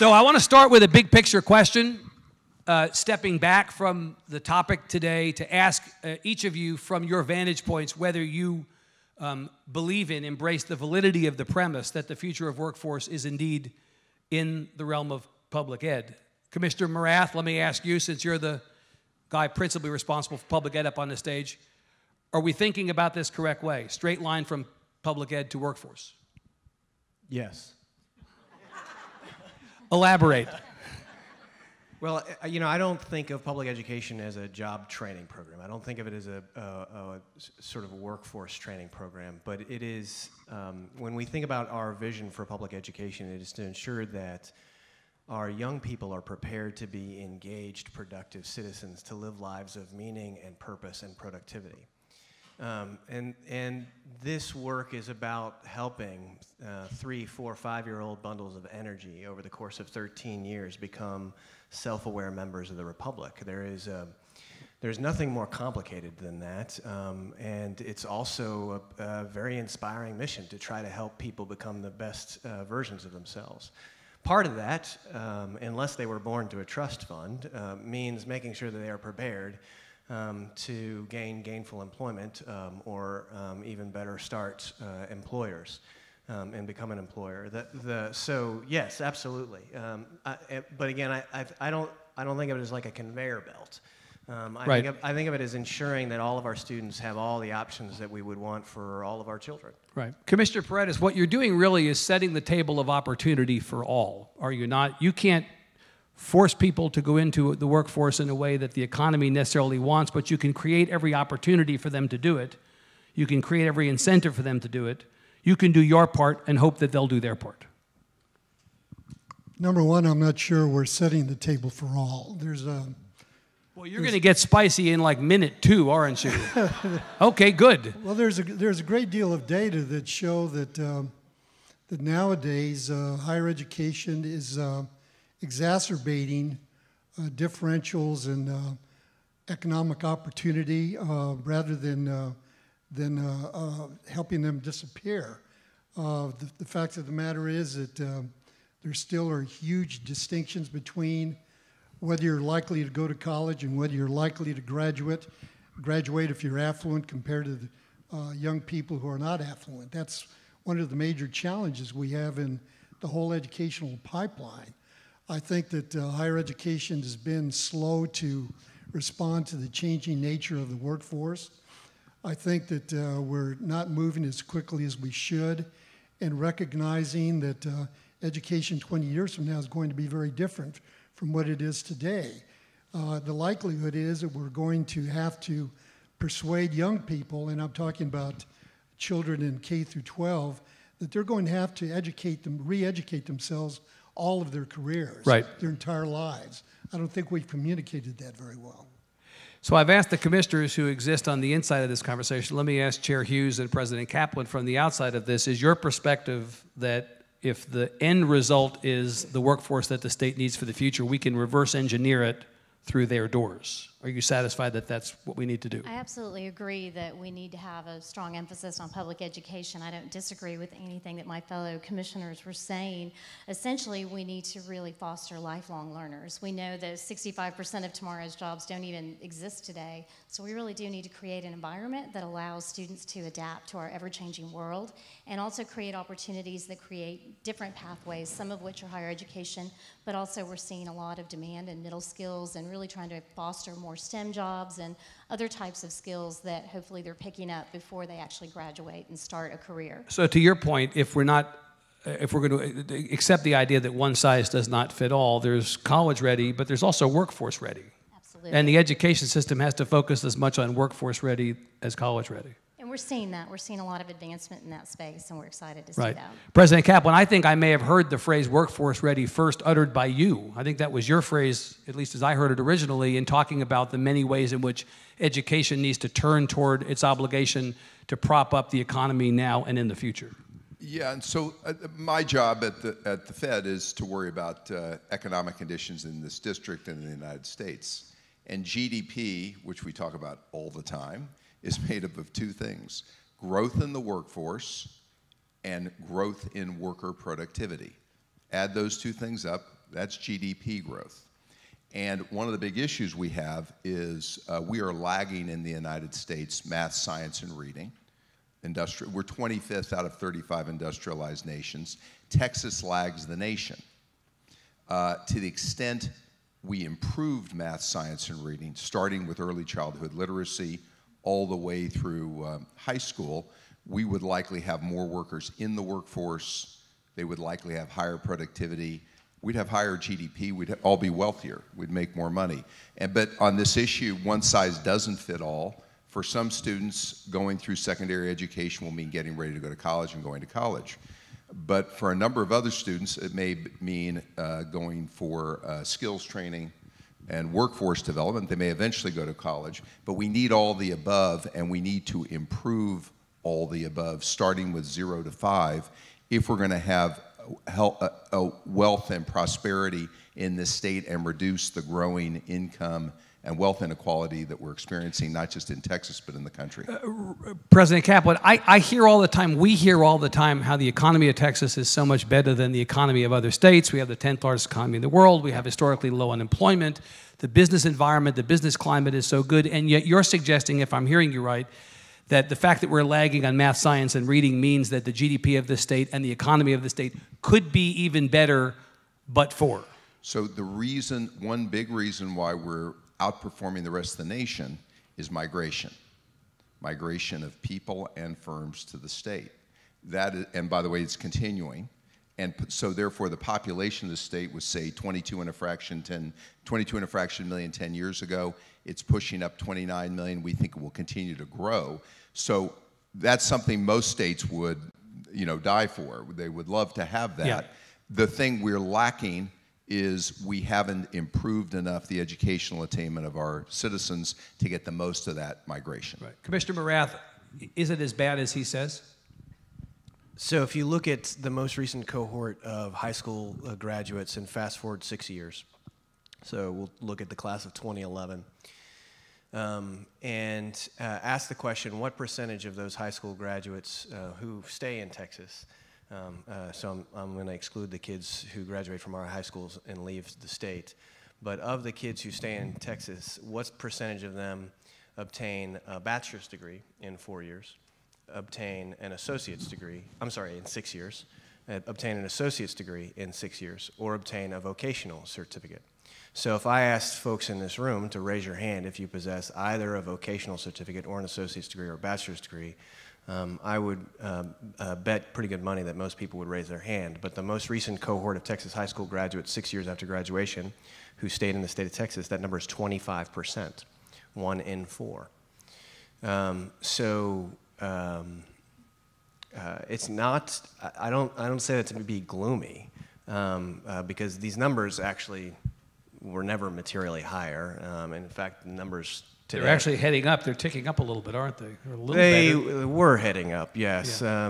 So I want to start with a big picture question, stepping back from the topic today to ask each of you from your vantage points whether you believe in, embrace the validity of the premise that the future of workforce is indeed in the realm of public ed. Commissioner Morath, let me ask you, since you're the guy principally responsible for public ed up on the stage, are we thinking about this correct way? Straight line from public ed to workforce? Yes. Elaborate. Well, you know, I don't think of public education as a job training program. I don't think of it as a sort of a workforce training program. But it is, when we think about our vision for public education, it is to ensure that our young people are prepared to be engaged, productive citizens, to live lives of meaning and purpose and productivity. And this work is about helping 3-, 4-, 5-year-old bundles of energy over the course of 13 years become self-aware members of the Republic. There's nothing more complicated than that, and it's also a very inspiring mission to try to help people become the best versions of themselves. Part of that, unless they were born to a trust fund, means making sure that they are prepared to gain gainful employment or even better start employers and become an employer. So yes, absolutely. But again, I don't think of it as like a conveyor belt. I think of it as ensuring that all of our students have all the options that we would want for all of our children. Right. Commissioner Paredes, what you're doing really is setting the table of opportunity for all, are you not? You can't force people to go into the workforce in a way that the economy necessarily wants, but you can create every opportunity for them to do it. You can create every incentive for them to do it. You can do your part and hope that they'll do their part. Number one, I'm not sure we're setting the table for all. Well, you're going to get spicy in like minute 2, aren't you? Okay, good. Well, there's a great deal of data that show that that nowadays higher education is exacerbating differentials in economic opportunity rather than helping them disappear. The fact of the matter is that there still are huge distinctions between whether you're likely to go to college and whether you're likely to graduate if you're affluent compared to the young people who are not affluent. That's one of the major challenges we have in the whole educational pipeline. I think that higher education has been slow to respond to the changing nature of the workforce. I think that we're not moving as quickly as we should, and recognizing that education 20 years from now is going to be very different from what it is today. The likelihood is that we're going to have to persuade young people, and I'm talking about children in K through 12, that they're going to have to re-educate themselves all of their careers, their entire lives. I don't think we've communicated that very well. So I've asked the commissioners who exist on the inside of this conversation. Let me ask Chair Hughs and President Kaplan from the outside of this. Is your perspective that if the end result is the workforce that the state needs for the future, we can reverse engineer it through their doors? Are you satisfied that that's what we need to do? I absolutely agree that we need to have a strong emphasis on public education. I don't disagree with anything that my fellow commissioners were saying. Essentially, we need to really foster lifelong learners. We know that 65% of tomorrow's jobs don't even exist today, so we really do need to create an environment that allows students to adapt to our ever-changing world and also create opportunities that create different pathways, some of which are higher education, but also we're seeing a lot of demand in middle skills and really trying to foster more STEM jobs and other types of skills that hopefully they're picking up before they actually graduate and start a career. So to your point, if we're going to accept the idea that one size does not fit all, there's college ready, but there's also workforce ready. Absolutely. And the education system has to focus as much on workforce ready as college ready. And we're seeing that. We're seeing a lot of advancement in that space, and we're excited to see that. President Kaplan, I think I may have heard the phrase workforce ready first uttered by you. I think that was your phrase, at least as I heard it originally, in talking about the many ways in which education needs to turn toward its obligation to prop up the economy now and in the future. Yeah, and so my job at the Fed is to worry about economic conditions in this district and in the United States. And GDP, which we talk about all the time, is made up of two things: growth in the workforce and growth in worker productivity. Add those two things up, That's GDP growth. And one of the big issues we have is we are lagging in the United States, math, science, and reading. We're 25th out of 35 industrialized nations. Texas lags the nation. To the extent we improved math, science, and reading, starting with early childhood literacy all the way through high school, we would likely have more workers in the workforce. They would likely have higher productivity. We'd have higher GDP. We'd all be wealthier. We'd make more money. But on this issue, one size doesn't fit all. For some students, going through secondary education will mean getting ready to go to college and going to college. But for a number of other students, it may mean going for skills training and workforce development. They may eventually go to college. But we need all the above, and we need to improve all the above, starting with 0 to 5, if we're going to have wealth and prosperity in this state and reduce the growing income and wealth inequality that we're experiencing, not just in Texas, but in the country. President Kaplan, I hear all the time, we hear all the time how the economy of Texas is so much better than the economy of other states. We have the 10th largest economy in the world. We have historically low unemployment. The business environment, the business climate is so good. And yet you're suggesting, if I'm hearing you right, that the fact that we're lagging on math, science, and reading means that the GDP of the state and the economy of the state could be even better, but for. So the reason, one big reason why we're outperforming the rest of the nation is migration. Migration of people and firms to the state. That is, and by the way, it's continuing. And so therefore the population of the state was, say, 22 and a fraction million 10 years ago. It's pushing up 29 million. We think it will continue to grow. So that's something most states would, die for. They would love to have that. Yeah. The thing we're lacking is we haven't improved enough the educational attainment of our citizens to get the most of that migration. Right. Commissioner Morath, is it as bad as he says? So if you look at the most recent cohort of high school graduates and fast forward 6 years, so we'll look at the class of 2011, and ask the question, what percentage of those high school graduates who stay in Texas, so I'm going to exclude the kids who graduate from our high schools and leave the state, but of the kids who stay in Texas, what percentage of them obtain a bachelor's degree in 4 years, obtain an associate's degree, in 6 years, obtain an associate's degree in 6 years, or obtain a vocational certificate? So if I asked folks in this room to raise your hand if you possess either a vocational certificate or an associate's degree or a bachelor's degree, I would bet pretty good money that most people would raise their hand. But the most recent cohort of Texas high school graduates 6 years after graduation who stayed in the state of Texas, that number is 25%, 1 in 4. It's not, I don't say that to be gloomy, because these numbers actually were never materially higher. And in fact, the numbers today, They're actually heading up. They're ticking up a little bit, aren't they? Or a little they better. were heading up, yes. Yeah.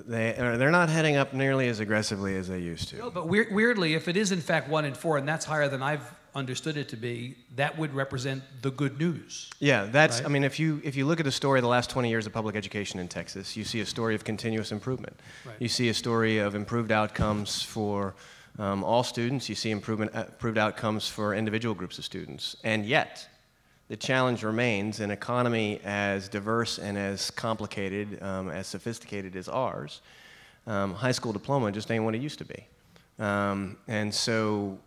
They're not heading up nearly as aggressively as they used to. No, but weirdly, if it is in fact 1 in 4, and that's higher than I've understood it to be, that would represent the good news. Yeah, that's, right? I mean, if you look at the story of the last 20 years of public education in Texas, you see a story of continuous improvement. Right. You see a story of improved outcomes for all students. You see improved outcomes for individual groups of students. And yet, the challenge remains, an economy as diverse and as complicated, as sophisticated as ours, high school diploma just ain't what it used to be. And so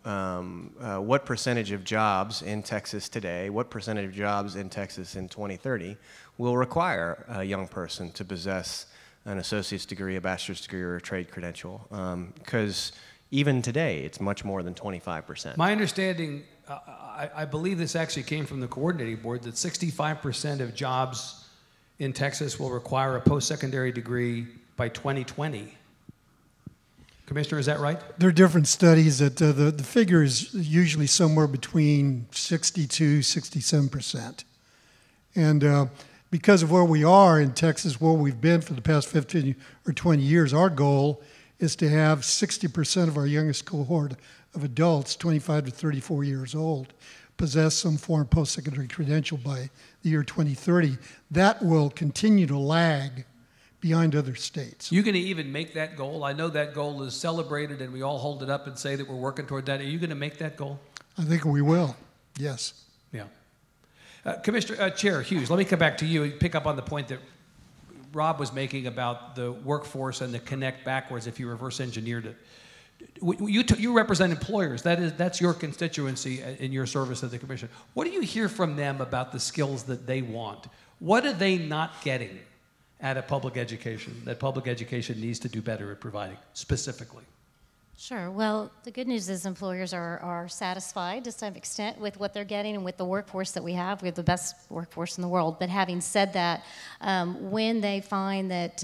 what percentage of jobs in Texas today, what percentage of jobs in Texas in 2030 will require a young person to possess an associate's degree, a bachelor's degree, or a trade credential? Because even today, it's much more than 25%. My understanding, I believe this actually came from the coordinating board, that 65% of jobs in Texas will require a post-secondary degree by 2020. Commissioner, is that right? There are different studies that the figure is usually somewhere between 62, 67%. And because of where we are in Texas, where we've been for the past 15 or 20 years, our goal is to have 60% of our youngest cohort of adults, 25 to 34 years old, possess some form of post-secondary credential by the year 2030. That will continue to lag behind other states. You going to even make that goal? I know that goal is celebrated and we all hold it up and say that we're working toward that. Are you going to make that goal? I think we will, yes. Yeah. Chair Hughs, let me come back to you and pick up on the point that Rob was making about the workforce and the connect backwards if you reverse engineered it. You represent employers. That's your constituency in your service at the commission. What do you hear from them about the skills that they want? What are they not getting out of public education that public education needs to do better at providing specifically? Sure. Well, the good news is employers are satisfied to some extent with what they're getting and with the workforce that we have. We have the best workforce in the world. But having said that, when they find that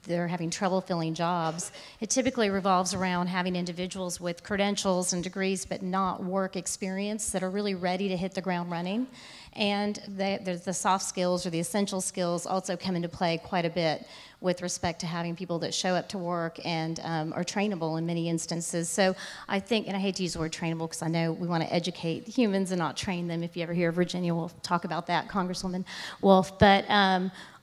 they're having trouble filling jobs, it typically revolves around having individuals with credentials and degrees but not work experience that are really ready to hit the ground running. And the soft skills or the essential skills also come into play quite a bit with respect to having people that show up to work and are trainable in many instances. So I think, and I hate to use the word trainable because I know we want to educate humans and not train them. If you ever hear Virginia, we'll talk about that, Congresswoman Wolf. But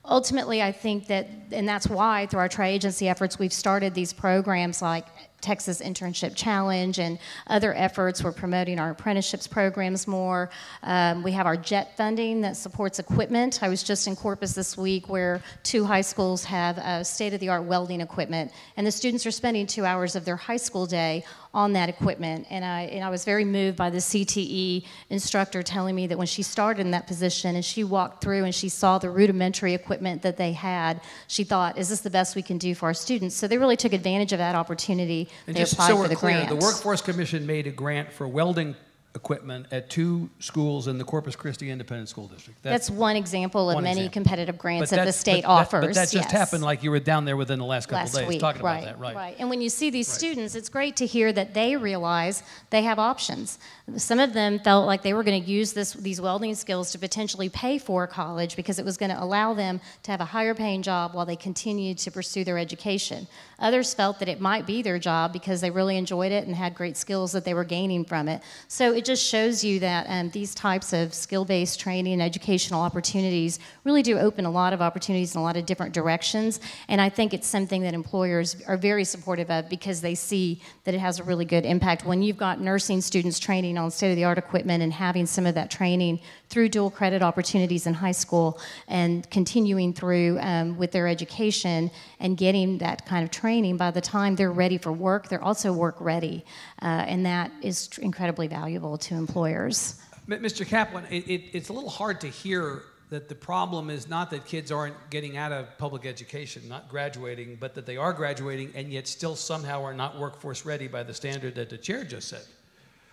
ultimately, I think that, and that's why through our tri-agency efforts, we've started these programs like Texas Internship Challenge and other efforts. We're promoting our apprenticeships programs more. We have our JET funding that supports equipment. I was just in Corpus this week where 2 high schools have state-of-the-art welding equipment, and the students are spending 2 hours of their high school day on that equipment. And I was very moved by the CTE instructor telling me that when she started in that position and she walked through and she saw the rudimentary equipment that they had, she thought, is this the best we can do for our students? So they really took advantage of that opportunity. And they just applied so for we're the clear, grant. the Workforce Commission made a grant for welding equipment at 2 schools in the Corpus Christi Independent School District. That's one example of one many example. competitive grants that the state offers. But that just yes. happened like you were down there within the last couple of days week, talking right, about that, right? And when you see these students, it's great to hear that they realize they have options. Some of them felt like they were going to use these welding skills to potentially pay for college because it was going to allow them to have a higher paying job while they continued to pursue their education. Others felt that it might be their job because they really enjoyed it and had great skills that they were gaining from it. So it just shows you that these types of skill-based training and educational opportunities really do open a lot of opportunities in a lot of different directions. And I think it's something that employers are very supportive of because they see that it has a really good impact. When you've got nursing students training on state-of-the-art equipment and having some of that training through dual credit opportunities in high school and continuing through with their education and getting that kind of training, by the time they're ready for work, they're also work ready. And that is incredibly valuable to employers. Mr. Kaplan, it's a little hard to hear that the problem is not that kids aren't getting out of public education, not graduating, but that they are graduating and yet still somehow are not workforce ready by the standard that the chair just said.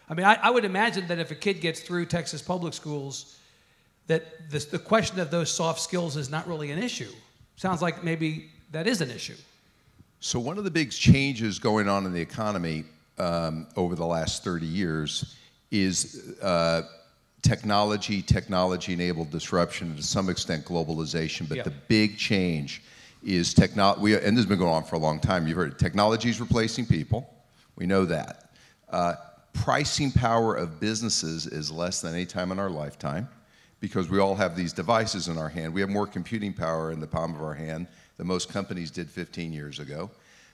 I mean, I would imagine that if a kid gets through Texas public schools, that the question of those soft skills is not really an issue. Sounds like maybe that is an issue. So one of the big changes going on in the economy over the last 30 years is technology-enabled disruption, and to some extent globalization. But the big change is technology, and this has been going on for a long time. You've heard it. Technology is replacing people. We know that. Pricing power of businesses is less than any time in our lifetime because we all have these devices in our hand. We have more computing power in the palm of our hand than most companies did 15 years ago.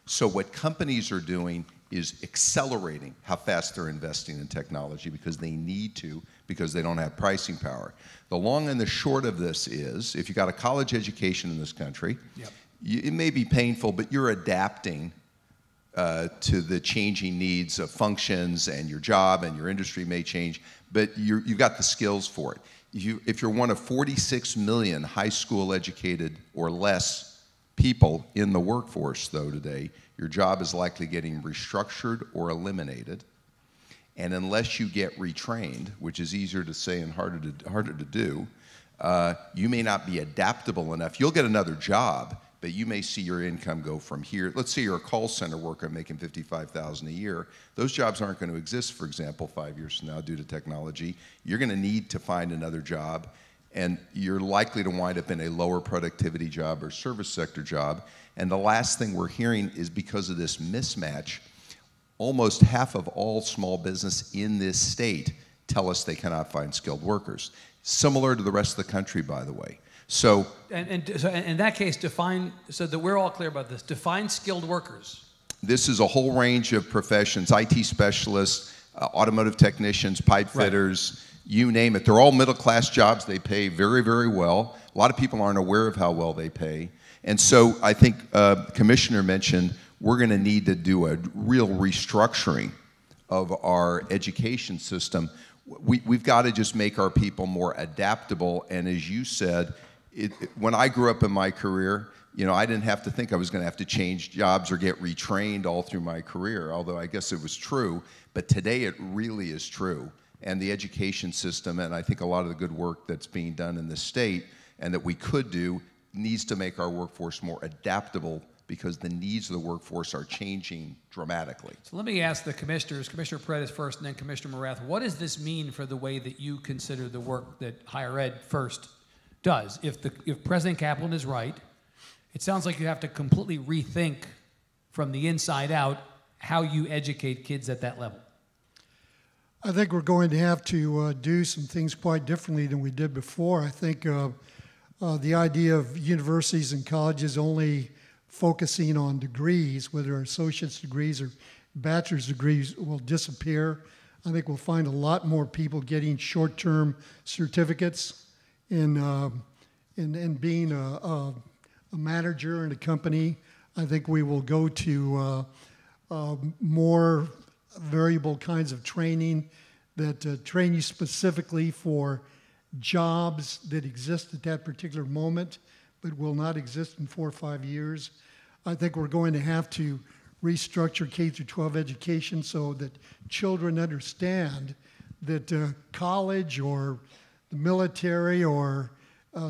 So what companies are doing is accelerating how fast they're investing in technology because they need to, because they don't have pricing power. The long and the short of this is, if you got a college education in this country, it may be painful, but you're adapting to the changing needs of functions, and your job and your industry may change, but you've got the skills for it. If you're one of 46 million high school educated or less people in the workforce, though, today, your job is likely getting restructured or eliminated. And unless you get retrained, which is easier to say and harder to do, you may not be adaptable enough. You'll get another job, but you may see your income go from here. Let's say you're a call center worker making $55,000 a year. Those jobs aren't going to exist, for example, 5 years from now due to technology. You're going to need to find another job, and you're likely to wind up in a lower productivity job or service sector job. And the last thing we're hearing is because of this mismatch, almost half of all small business in this state tell us they cannot find skilled workers. Similar to the rest of the country, by the way. So so in that case, define, so that we're all clear about this, define skilled workers. This is a whole range of professions, IT specialists, automotive technicians, pipe fitters, you name it. They're all middle-class jobs. They pay very, very well. A lot of people aren't aware of how well they pay. And so I think Commissioner mentioned we're going to need to do a real restructuring of our education system. We've got to just make our people more adaptable. And as you said, when I grew up in my career, you know, I didn't have to think I was going to have to change jobs or get retrained all through my career, although I guess it was true. But today it really is true. And the education system, and I think a lot of the good work that's being done in the state and that we could do, needs to make our workforce more adaptable because the needs of the workforce are changing dramatically. So let me ask the commissioners, Commissioner Paredes first and then Commissioner Morath, what does this mean for the way that you consider the work that higher ed first does? If President Kaplan is right, it sounds like you have to completely rethink from the inside out how you educate kids at that level. I think we're going to have to do some things quite differently than we did before. I think the idea of universities and colleges only focusing on degrees, whether associate's degrees or bachelor's degrees, will disappear. I think we'll find a lot more people getting short-term certificates in being a manager in a company. I think we will go to more variable kinds of training that train you specifically for jobs that exist at that particular moment but will not exist in 4 or 5 years. I think we're going to have to restructure K-12 education so that children understand that college or the military or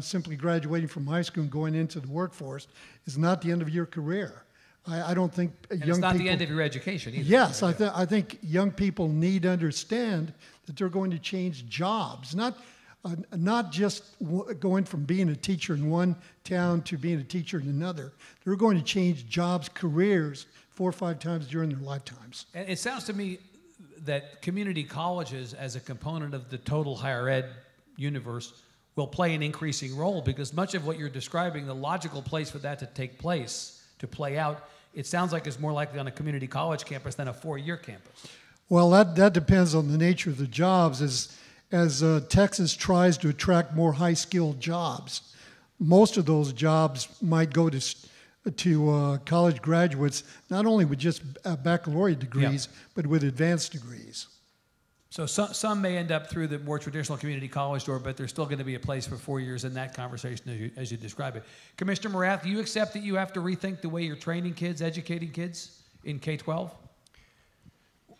simply graduating from high school and going into the workforce is not the end of your career. I don't think young people... It's not the end of your education either. Yes, I think young people need to understand that they're going to change jobs, not just going from being a teacher in one town to being a teacher in another. They're going to change jobs, careers 4 or 5 times during their lifetimes. And it sounds to me that community colleges as a component of the total higher ed universe will play an increasing role because much of what you're describing, the logical place for that to take place, to play out, it sounds like it's more likely on a community college campus than a 4-year campus. Well, that depends on the nature of the jobs. As Texas tries to attract more high-skilled jobs, most of those jobs might go to college graduates, not only with just baccalaureate degrees, but with advanced degrees. So some may end up through the more traditional community college door, but there's still going to be a place for 4 years in that conversation as you describe it. Commissioner Morath, do you accept that you have to rethink the way you're training kids, educating kids in K-12?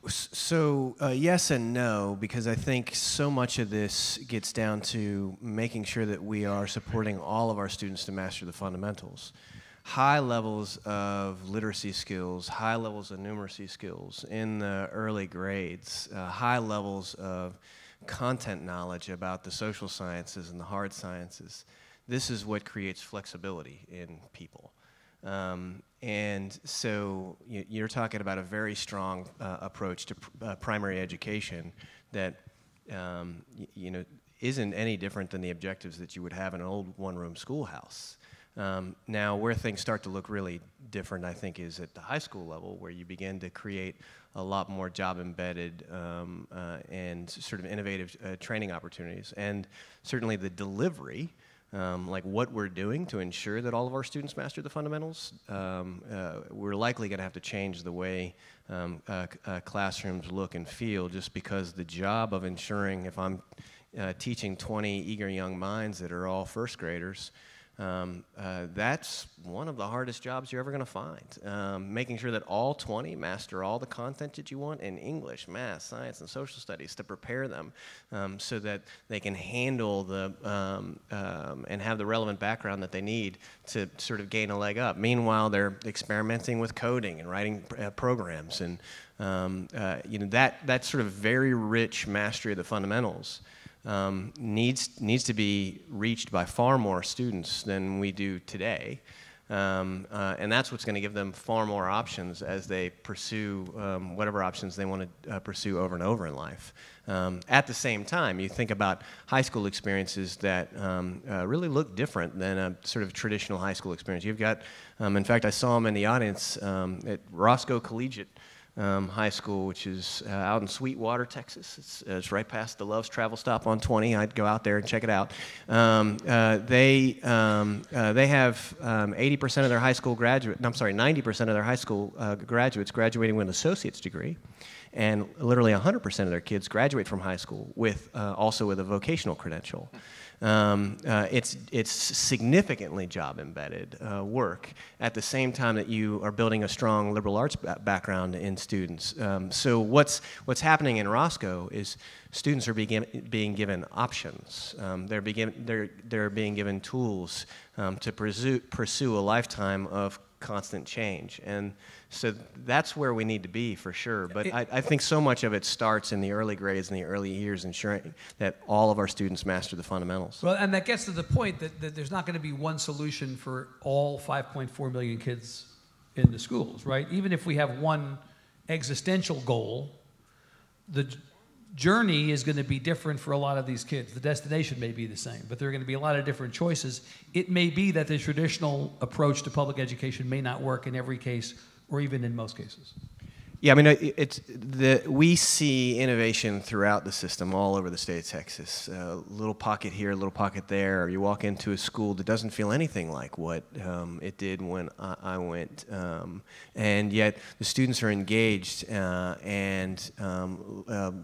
So yes and no, because I think so much of this gets down to making sure that we are supporting all of our students to master the fundamentals. High levels of literacy skills, high levels of numeracy skills in the early grades, high levels of content knowledge about the social sciences and the hard sciences. This is what creates flexibility in people. And so you're talking about a very strong approach to primary education that isn't any different than the objectives that you would have in an old one-room schoolhouse. Now, where things start to look really different, I think, is at the high school level, where you begin to create a lot more job-embedded and sort of innovative training opportunities. And certainly the delivery, like what we're doing to ensure that all of our students master the fundamentals, we're likely going to have to change the way classrooms look and feel, just because the job of ensuring, if I'm teaching 20 eager young minds that are all first graders, that's one of the hardest jobs you're ever going to find. Making sure that all 20 master all the content that you want in English, math, science, and social studies to prepare them so that they can handle the and have the relevant background that they need to sort of gain a leg up. Meanwhile, they're experimenting with coding and writing programs, and that sort of very rich mastery of the fundamentals needs to be reached by far more students than we do today. And that's what's going to give them far more options as they pursue whatever options they want to pursue over and over in life. At the same time, you think about high school experiences that really look different than a sort of traditional high school experience. You've got, in fact, I saw them in the audience at Roscoe Collegiate High School, which is out in Sweetwater, Texas. It's right past the Love's Travel Stop on 20. I'd go out there and check it out. They have 80% of their high school graduate. I'm sorry, 90% of their high school graduates graduating with an associate's degree, and literally 100% of their kids graduate from high school with also with a vocational credential. It's significantly job embedded work at the same time that you are building a strong liberal arts background in students. So what's happening in Roscoe is students are being given options. They're being given tools to pursue a lifetime of constant change. And so that's where we need to be for sure. But I think so much of it starts in the early grades and the early years, ensuring that all of our students master the fundamentals. Well, and that gets to the point that there's not going to be one solution for all 5.4 million kids in the schools, right? Even if we have one existential goal, the journey is going to be different for a lot of these kids. The destination may be the same, but there are going to be a lot of different choices. It may be that the traditional approach to public education may not work in every case, or even in most cases. Yeah, I mean, we see innovation throughout the system, all over the state of Texas. A little pocket here, a little pocket there. Or you walk into a school that doesn't feel anything like what it did when I went, and yet the students are engaged and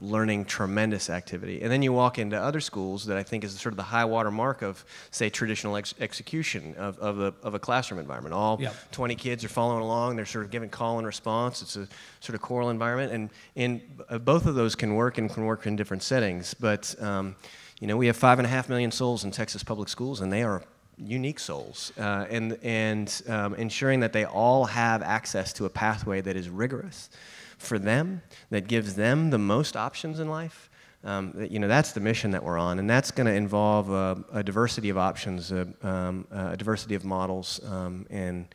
learning tremendous activity. And then you walk into other schools that I think is sort of the high water mark of, say, traditional execution of a classroom environment. All 20 kids are following along. They're sort of giving call and response. It's a sort of choral environment, and both of those can work and can work in different settings. But you know, we have 5.5 million souls in Texas public schools, and they are unique souls, and ensuring that they all have access to a pathway that is rigorous for them, that gives them the most options in life. You know, that's the mission that we're on, and that's going to involve a diversity of options, a diversity of models, and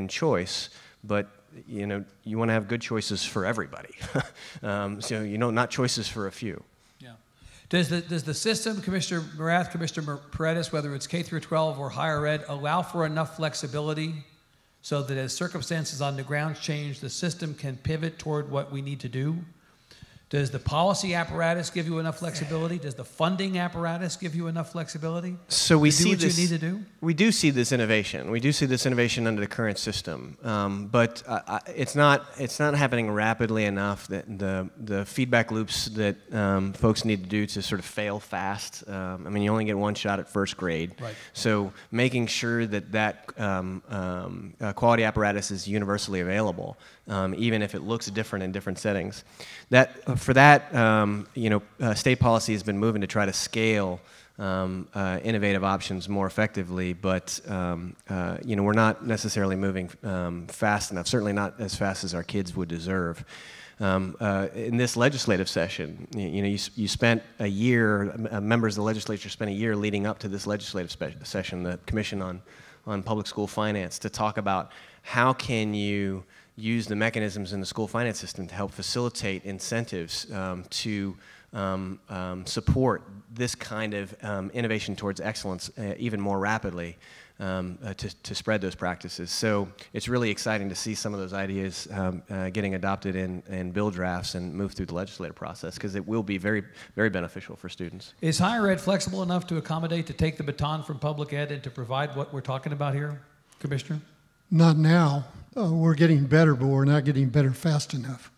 choice. But you know, you want to have good choices for everybody. So, you know, not choices for a few. Yeah. Does the system, Commissioner Morath, Commissioner Paredes, whether it's K through 12 or higher ed, allow for enough flexibility so that as circumstances on the ground change, the system can pivot toward what we need to do? Does the policy apparatus give you enough flexibility? Does the funding apparatus give you enough flexibility? So we see what you need to do? We do see this innovation. We do see this innovation under the current system, but it's not happening rapidly enough. That the feedback loops that folks need to do to sort of fail fast. I mean, you only get one shot at first grade. Right. So making sure that quality apparatus is universally available, even if it looks different in different settings. For that, you know, state policy has been moving to try to scale innovative options more effectively, but you know, we're not necessarily moving fast enough. Certainly not as fast as our kids would deserve. In this legislative session, you know, you spent a year. Members of the legislature spent a year leading up to this legislative session, the Commission on Public School Finance, to talk about how can you use the mechanisms in the school finance system to help facilitate incentives to support this kind of innovation towards excellence even more rapidly, to spread those practices. So it's really exciting to see some of those ideas getting adopted in bill drafts and move through the legislative process, because it will be very, very beneficial for students. Is higher ed flexible enough to accommodate, to take the baton from public ed and to provide what we're talking about here, Commissioner? Not now. We're getting better, but we're not getting better fast enough.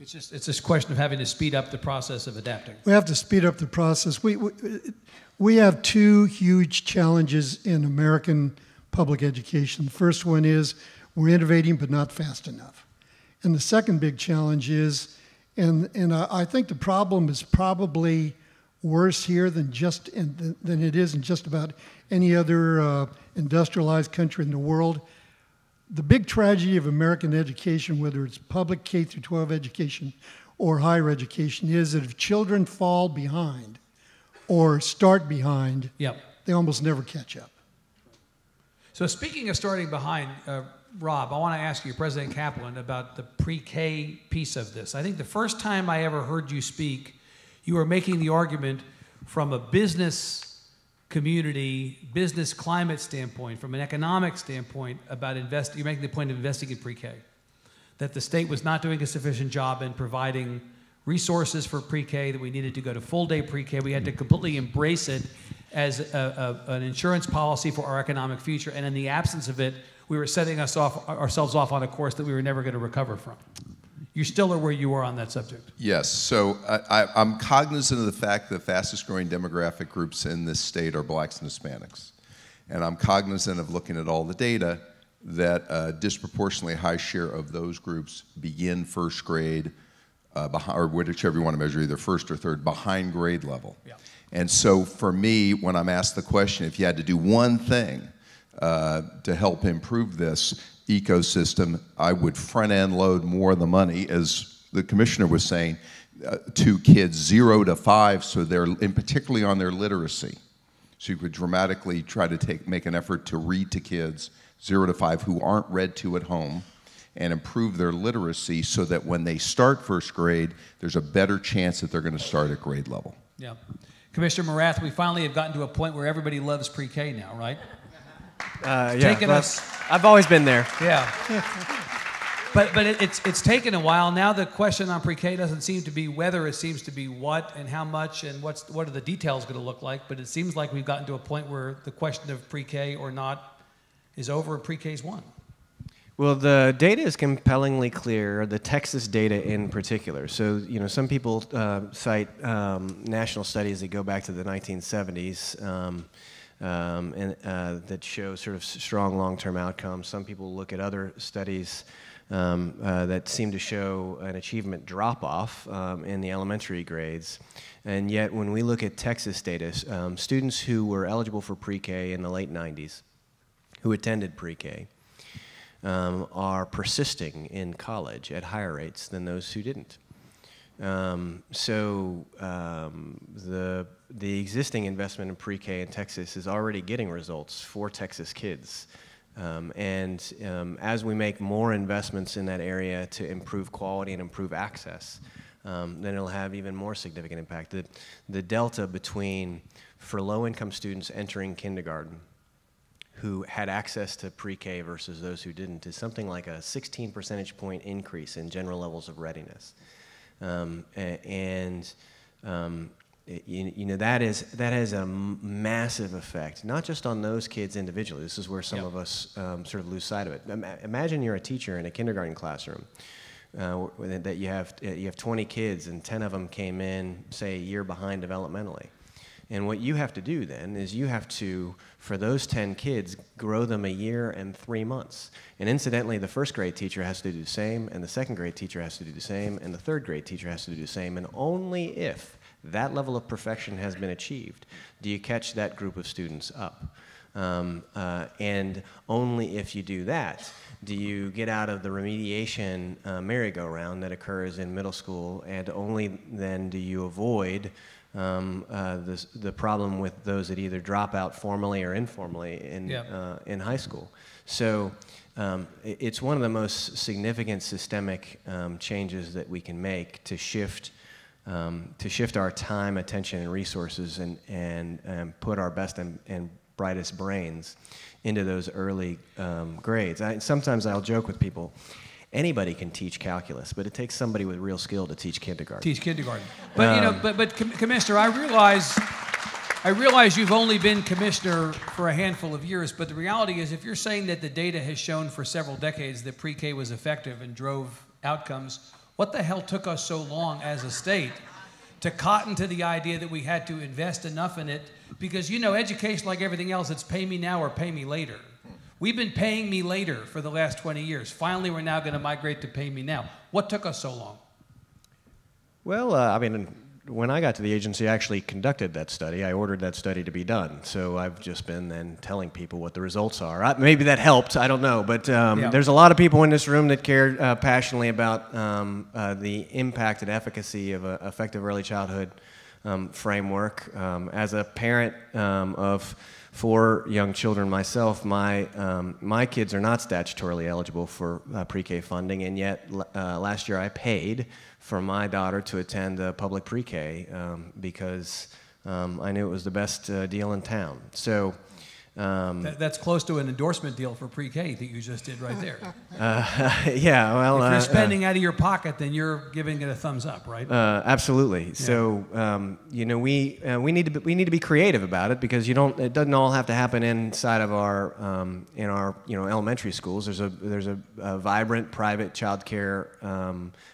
It's just a question of having to speed up the process of adapting. We have to speed up the process. We have two huge challenges in American public education. The first one is we're innovating but not fast enough. And the second big challenge is, and I think the problem is probably worse here than it is in just about any other industrialized country in the world. The big tragedy of American education, whether it's public K through 12 education or higher education, is that if children fall behind or start behind, they almost never catch up. So speaking of starting behind, Rob, I want to ask you, President Kaplan, about the pre-K piece of this. I think the first time I ever heard you speak, you were making the argument from a business community, business climate standpoint, from an economic standpoint about you're making the point of investing in pre-K, that the state was not doing a sufficient job in providing resources for pre-K, that we needed to go to full-day pre-K. We had to completely embrace it as an insurance policy for our economic future, and in the absence of it, we were setting ourselves off on a course that we were never going to recover from. You still are where you are on that subject. Yes, so I'm cognizant of the fact that the fastest growing demographic groups in this state are blacks and Hispanics. And I'm cognizant of looking at all the data that a disproportionately high share of those groups begin first grade, or whichever you want to measure, either first or third, behind grade level. Yeah. And so for me, when I'm asked the question, if you had to do one thing to help improve this ecosystem, I would front-end load more of the money, as the commissioner was saying, to kids 0 to 5, so they're, and particularly on their literacy. So you could dramatically try to make an effort to read to kids 0 to 5 who aren't read to at home, and improve their literacy so that when they start first grade, there's a better chance that they're going to start at grade level. Yeah. Commissioner Morath, we finally have gotten to a point where everybody loves pre-K now, right? Yeah, I've always been there. Yeah. But it's taken a while. Now the question on pre-K doesn't seem to be whether, it seems to be what and how much and what are the details going to look like. But it seems like we've gotten to a point where the question of pre-K or not is over and pre-K's won. Well, the data is compellingly clear, the Texas data in particular. So, you know, some people cite national studies that go back to the 1970s that show sort of strong long-term outcomes. Some people look at other studies that seem to show an achievement drop-off in the elementary grades. And yet, when we look at Texas data, students who were eligible for pre-K in the late 90s, who attended pre-K, are persisting in college at higher rates than those who didn't. So the existing investment in pre-K in Texas is already getting results for Texas kids. As we make more investments in that area to improve quality and improve access, then it'll have even more significant impact. The delta between, for low-income students entering kindergarten, who had access to pre-K versus those who didn't, is something like a 16 percentage point increase in general levels of readiness. You know, that has a massive effect, not just on those kids individually. This is where some of us sort of lose sight of it. Imagine you're a teacher in a kindergarten classroom, that you have 20 kids and 10 of them came in, say, a year behind developmentally. And what you have to do then is you have to, for those 10 kids, grow them a year and 3 months. And incidentally, the first grade teacher has to do the same, and the second grade teacher has to do the same, and the third grade teacher has to do the same. And only if that level of perfection has been achieved do you catch that group of students up. And only if you do that do you get out of the remediation merry-go-round that occurs in middle school, and only then do you avoid the problem with those that either drop out formally or informally in high school. So it's one of the most significant systemic changes that we can make to shift our time, attention, and resources, and put our best and brightest brains into those early grades. Sometimes I'll joke with people, anybody can teach calculus, but it takes somebody with real skill to teach kindergarten. But you know, but Commissioner, I realize you've only been commissioner for a handful of years, but the reality is, if you're saying that the data has shown for several decades that pre-K was effective and drove outcomes, what the hell took us so long as a state to cotton to the idea that we had to invest enough in it? Because, you know, education, like everything else, it's pay me now or pay me later. We've been paying me later for the last 20 years. Finally, we're now going to migrate to pay me now. What took us so long? Well, I mean, when I got to the agency, I actually conducted that study. I ordered that study to be done. So I've just been then telling people what the results are. Maybe that helped. I don't know. But there's a lot of people in this room that care passionately about the impact and efficacy of effective early childhood framework. As a parent of 4 young children myself, my kids are not statutorily eligible for pre-K funding, and yet last year I paid for my daughter to attend public pre-K because I knew it was the best deal in town. So. That's close to an endorsement deal for pre-K that you just did right there. Yeah, well, if you're spending out of your pocket, then you're giving it a thumbs up, right? Absolutely. Yeah. So you know, we need to be creative about it, because it doesn't all have to happen inside of our in our elementary schools. There's a vibrant private child care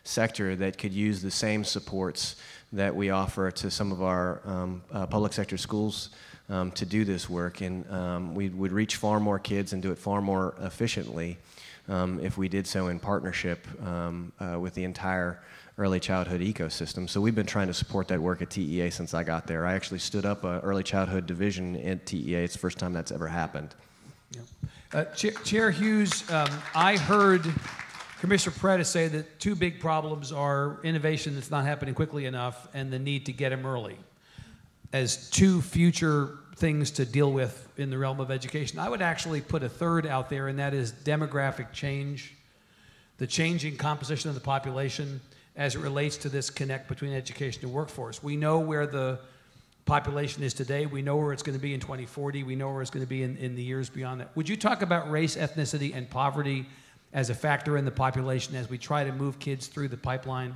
sector that could use the same supports that we offer to some of our public sector schools. To do this work, and we would reach far more kids and do it far more efficiently if we did so in partnership with the entire early childhood ecosystem. So we've been trying to support that work at TEA since I got there. I actually stood up an early childhood division at TEA. It's the first time that's ever happened. Yeah. Chair Hughs, I heard Commissioner Paredes say that 2 big problems are innovation that's not happening quickly enough and the need to get them early as 2 future things to deal with in the realm of education. I would actually put a third out there, and that is demographic change, the changing composition of the population as it relates to this connect between education and workforce. We know where the population is today. We know where it's going to be in 2040. We know where it's going to be in the years beyond that. Would you talk about race, ethnicity, and poverty as a factor in the population as we try to move kids through the pipeline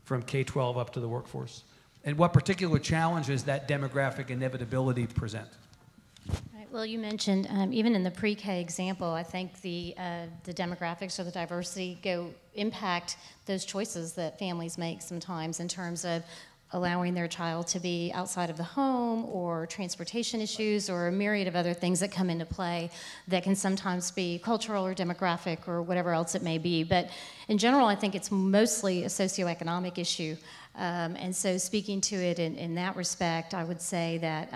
from K-12 up to the workforce? And what particular challenges that demographic inevitability present? Right, well, you mentioned, even in the pre-K example, I think the demographics or the diversity impact those choices that families make sometimes in terms of allowing their child to be outside of the home, or transportation issues, or a myriad of other things that come into play that can sometimes be cultural or demographic or whatever else it may be. But in general, I think it's mostly a socioeconomic issue. And so speaking to it in that respect, I would say that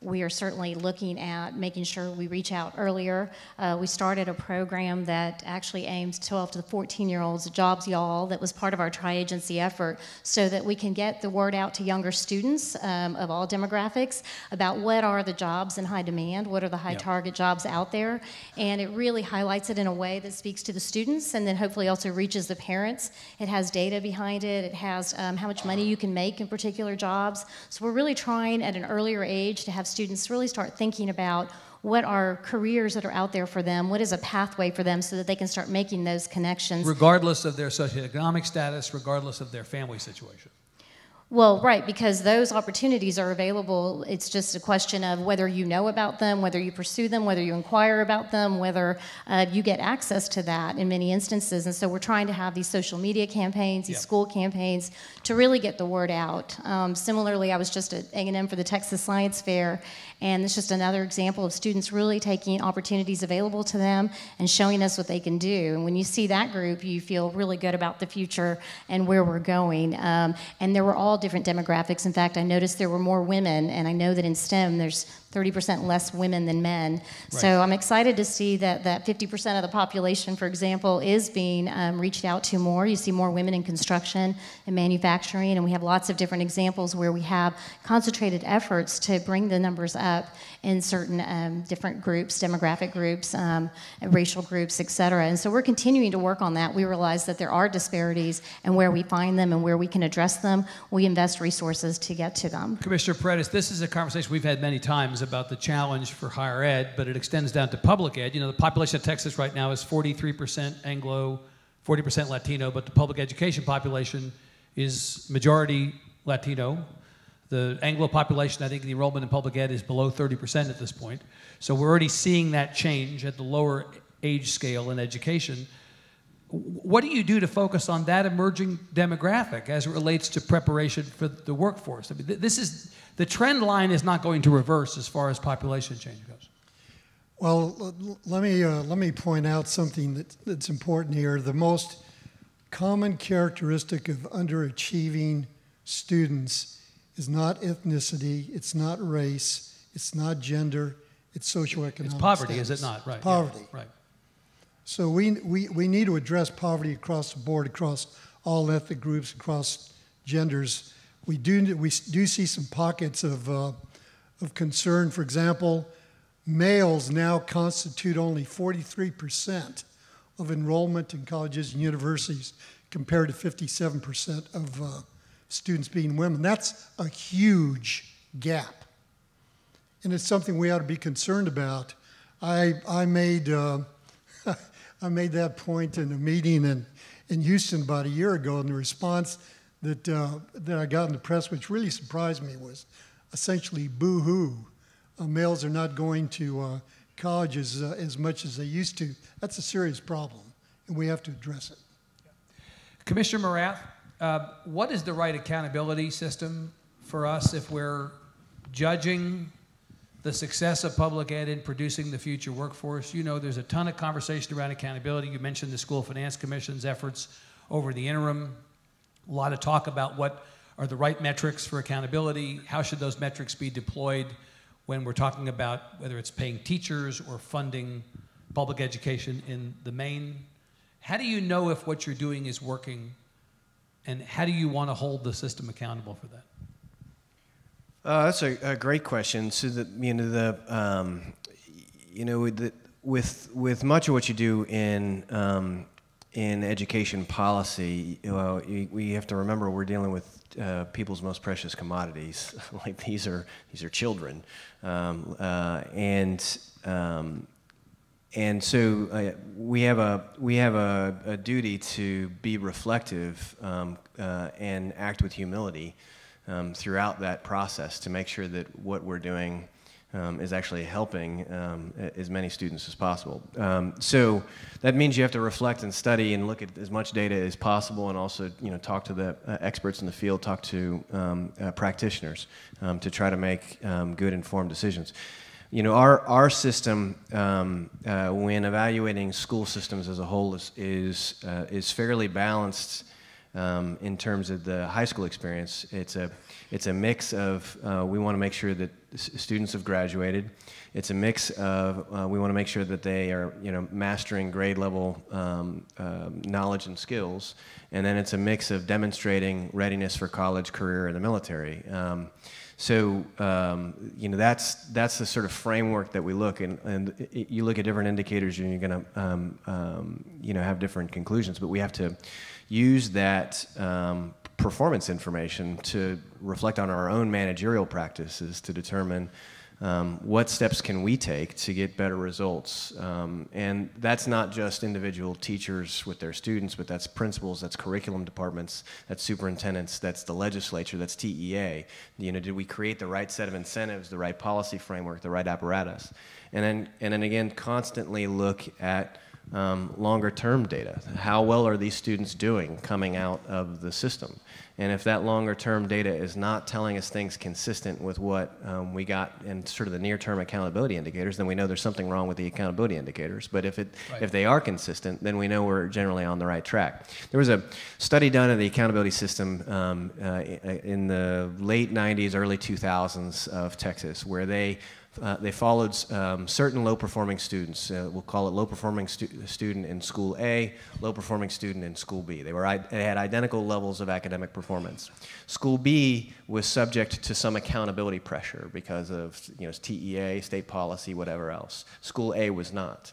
we are certainly looking at making sure we reach out earlier. We started a program that actually aims 12 to 14-year-olds, Jobs Y'all, that was part of our tri-agency effort, so that we can get the word out to younger students of all demographics about what are the jobs in high demand, what are the high target jobs out there, and it really highlights it in a way that speaks to the students, and then hopefully also reaches the parents. It has data behind it. It has how much money you can make in particular jobs. So we're really trying at an earlier age to have students really start thinking about what are careers that are out there for them, what is a pathway for them, so that they can start making those connections. Regardless of their socioeconomic status, regardless of their family situation. Well, right, because those opportunities are available. It's just a question of whether you know about them, whether you pursue them, whether you inquire about them, whether you get access to that in many instances. And so we're trying to have these social media campaigns, these school campaigns, to really get the word out. Similarly, I was just at A&M for the Texas Science Fair, and it's just another example of students really taking opportunities available to them and showing us what they can do. And when you see that group, you feel really good about the future and where we're going. And there were all different demographics. In fact, I noticed there were more women, and I know that in STEM there's 30% less women than men. Right. So I'm excited to see that 50% of the population, for example, is being reached out to more. You see more women in construction and manufacturing, and we have lots of different examples where we have concentrated efforts to bring the numbers up in certain different groups, demographic groups, racial groups, et cetera. And so we're continuing to work on that. We realize that there are disparities, and where we find them and where we can address them, we invest resources to get to them. Commissioner Paredes, this is a conversation we've had many times about the challenge for higher ed, but it extends down to public ed. You know, the population of Texas right now is 43% Anglo, 40% Latino, but the public education population is majority Latino. The Anglo population, I think the enrollment in public ed is below 30% at this point. So we're already seeing that change at the lower age scale in education. What do you do to focus on that emerging demographic as it relates to preparation for the workforce? I mean, the trend line is not going to reverse as far as population change goes. Well, let me point out something that's important here. The most common characteristic of underachieving students is not ethnicity, it's not race, it's not gender, it's socioeconomic It's poverty, status. is it not? Right. Poverty. Yeah, right. So we need to address poverty across the board, across all ethnic groups, across genders. We do see some pockets of concern. For example, males now constitute only 43% of enrollment in colleges and universities compared to 57% of students being women. That's a huge gap. And it's something we ought to be concerned about. I made I made that point in a meeting in Houston about a year ago, and the response that I got in the press, which really surprised me, was essentially boo-hoo. Males are not going to colleges as much as they used to. That's a serious problem, and we have to address it. Commissioner Morath, what is the right accountability system for us if we're judging the success of public ed in producing the future workforce? You know, there's a ton of conversation around accountability. You mentioned the School Finance Commission's efforts over the interim. A lot of talk about what are the right metrics for accountability. How should those metrics be deployed when we're talking about whether it's paying teachers or funding public education in the main? How do you know if what you're doing is working, and how do you want to hold the system accountable for that? That's a great question. So that with much of what you do in education policy, we have to remember we're dealing with people's most precious commodities. Like these are children, and so we have a duty to be reflective and act with humility throughout that process to make sure that what we're doing is actually helping as many students as possible. So that means you have to reflect and study and look at as much data as possible, and also talk to the experts in the field, talk to practitioners to try to make good informed decisions. Our system, when evaluating school systems as a whole, is fairly balanced. In terms of the high school experience, it's a mix of we want to make sure that students have graduated. It's a mix of we want to make sure that they are mastering grade level knowledge and skills, and then it's a mix of demonstrating readiness for college, career, and the military. So that's the sort of framework that we look, and you look at different indicators and you're going to have different conclusions, but we have to use that performance information to reflect on our own managerial practices to determine what steps can we take to get better results. And that's not just individual teachers with their students, but that's principals, that's curriculum departments, that's superintendents, that's the legislature, that's TEA. Did we create the right set of incentives, the right policy framework, the right apparatus? And then again, constantly look at longer term data. How well are these students doing coming out of the system? And if that longer term data is not telling us things consistent with what we got in sort of the near term accountability indicators, then we know there's something wrong with the accountability indicators. But if they are consistent, then we know we're generally on the right track. There was a study done of the accountability system in the late 90s, early 2000s of Texas, where they followed certain low-performing students. We'll call it low-performing student in School A, low-performing student in School B. They had identical levels of academic performance. School B was subject to some accountability pressure because of TEA, state policy, whatever else. School A was not.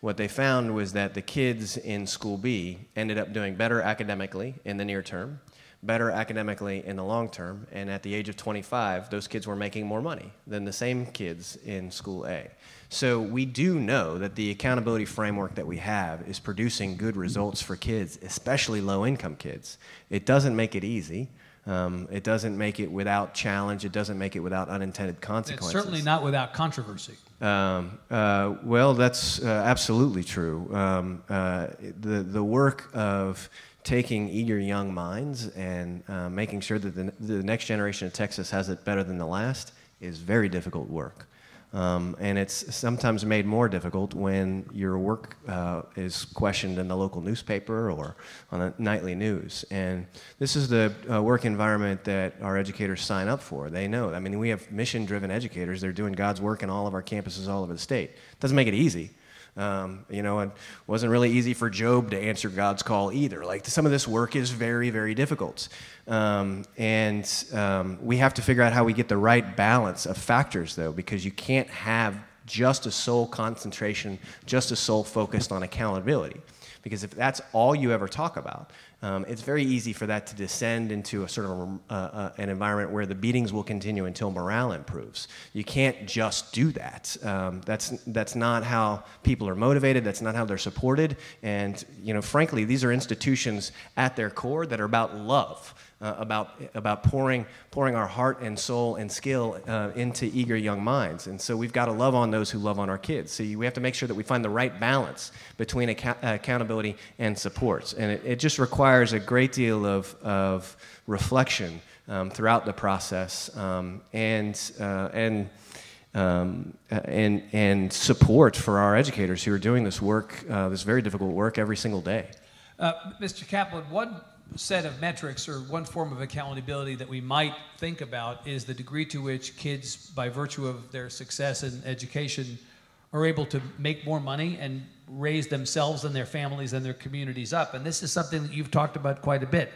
What they found was that the kids in School B ended up doing better academically in the near term, better academically in the long term, and at the age of 25, those kids were making more money than the same kids in School A. So we do know that the accountability framework that we have is producing good results for kids, especially low-income kids. It doesn't make it easy. It doesn't make it without challenge. It doesn't make it without unintended consequences. It's certainly not without controversy. Well, that's absolutely true. The work of taking eager young minds and making sure that the next generation of Texas has it better than the last is very difficult work. And it's sometimes made more difficult when your work is questioned in the local newspaper or on the nightly news. And this is the work environment that our educators sign up for. They know. I mean, we have mission-driven educators. They're doing God's work in all of our campuses all over the state. It doesn't make it easy. It wasn't really easy for Job to answer God's call either. Like, some of this work is very, very difficult. We have to figure out how we get the right balance of factors, though, because you can't have just a sole concentration, just a sole focused on accountability. Because if that's all you ever talk about, it's very easy for that to descend into a sort of an environment where the beatings will continue until morale improves. You can't just do that. That's not how people are motivated. That's not how they're supported. And frankly, these are institutions at their core that are about love. About pouring our heart and soul and skill into eager young minds. And so we've got to love on those who love on our kids. So we have to make sure that we find the right balance between accountability and supports. And it just requires a great deal of reflection throughout the process and support for our educators who are doing this work, this very difficult work, every single day. Mr. Kaplan, one set of metrics or one form of accountability that we might think about is the degree to which kids, by virtue of their success in education, are able to make more money and raise themselves and their families and their communities up. And this is something that you've talked about quite a bit.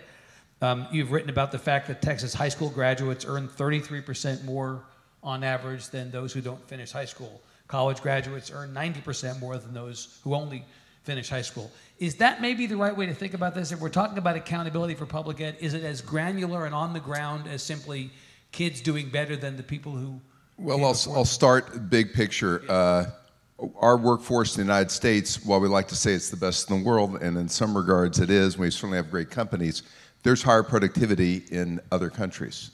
You've written about the fact that Texas high school graduates earn 33% more on average than those who don't finish high school. College graduates earn 90% more than those who only finish high school. Is that maybe the right way to think about this? If we're talking about accountability for public ed, is it as granular and on the ground as simply kids doing better than the people who... Well, I'll start big picture. Our workforce in the United States, while we like to say it's the best in the world, and in some regards it is, we certainly have great companies, there's higher productivity in other countries.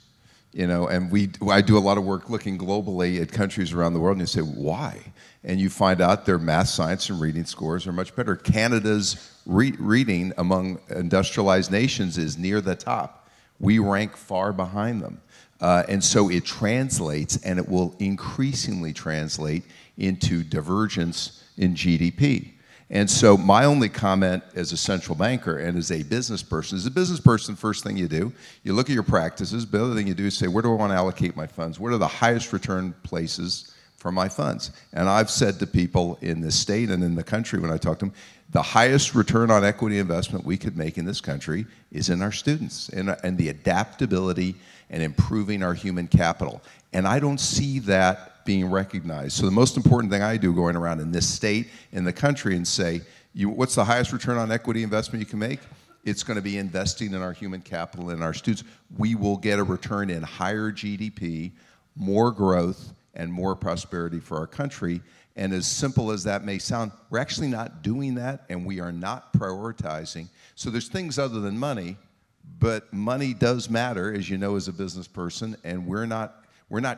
And I do a lot of work looking globally at countries around the world, and you say, why? And you find out their math, science, and reading scores are much better. Canada's reading among industrialized nations is near the top. We rank far behind them. And so it translates, and it will increasingly translate into divergence in GDP. And so my only comment as a central banker and as a business person, first thing you do, you look at your practices, but the other thing you do is say, where do I want to allocate my funds? What are the highest return places for my funds? And I've said to people in this state and in the country when I talk to them, the highest return on equity investment we could make in this country is in our students and the adaptability and improving our human capital. And I don't see that being recognized. So the most important thing I do going around in this state, in the country, and say, what's the highest return on equity investment you can make? It's going to be investing in our human capital and our students. We will get a return in higher GDP, more growth, and more prosperity for our country. And as simple as that may sound, we're actually not doing that, and we are not prioritizing. So there's things other than money, but money does matter, as you know, as a business person, and we're not